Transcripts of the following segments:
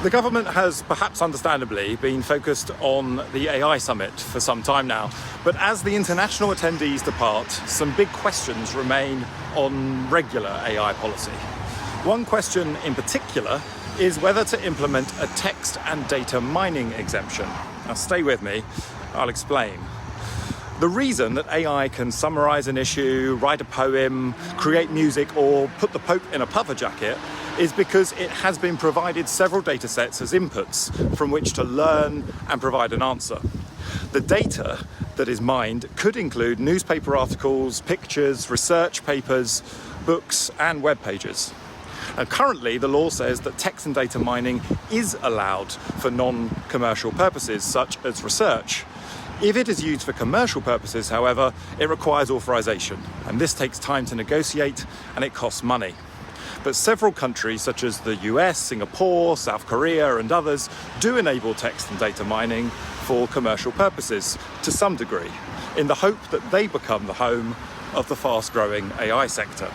The government has, perhaps understandably, been focused on the AI summit for some time now, but as the international attendees depart, some big questions remain on regular AI policy. One question in particular is whether to implement a text and data mining exemption. Now stay with me, I'll explain. The reason that AI can summarize an issue, write a poem, create music, or put the Pope in a puffer jacket is because it has been provided several datasets as inputs from which to learn and provide an answer. The data that is mined could include newspaper articles, pictures, research papers, books, and web pages. And currently, the law says that text and data mining is allowed for non-commercial purposes, such as research. If it is used for commercial purposes, however, it requires authorization, and this takes time to negotiate and it costs money. But several countries such as the US, Singapore, South Korea and others do enable text and data mining for commercial purposes to some degree, in the hope that they become the home of the fast-growing AI sector.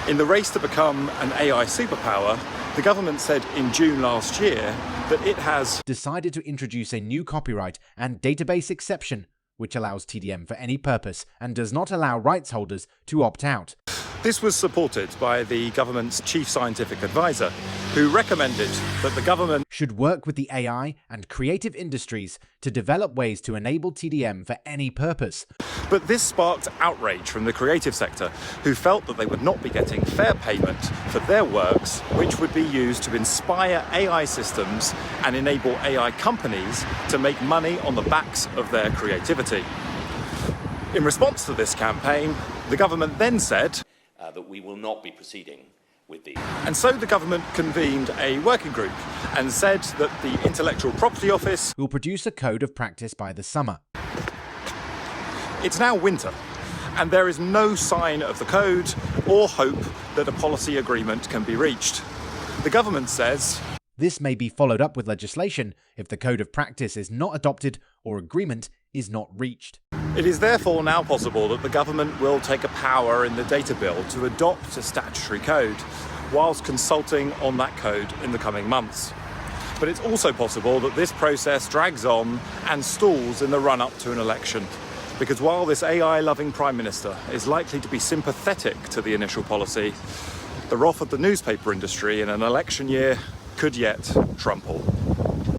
In the race to become an AI superpower, the government said in June last year that it has decided to introduce a new copyright and database exception, which allows TDM for any purpose and does not allow rights holders to opt out. This was supported by the government's chief scientific advisor, who recommended that the government should work with the AI and creative industries to develop ways to enable TDM for any purpose. But this sparked outrage from the creative sector, who felt that they would not be getting fair payment for their works, which would be used to inspire AI systems and enable AI companies to make money on the backs of their creativity. In response to this campaign, the government then said that we will not be proceeding with these. And so the government convened a working group and said that the Intellectual Property Office will produce a code of practice by the summer. It's now winter, and there is no sign of the code or hope that a policy agreement can be reached. The government says this may be followed up with legislation if the code of practice is not adopted or agreement is not reached. It is therefore now possible that the government will take a power in the data bill to adopt a statutory code, whilst consulting on that code in the coming months. But it's also possible that this process drags on and stalls in the run-up to an election, because while this AI-loving Prime Minister is likely to be sympathetic to the initial policy, the wrath of the newspaper industry in an election year could yet trumple.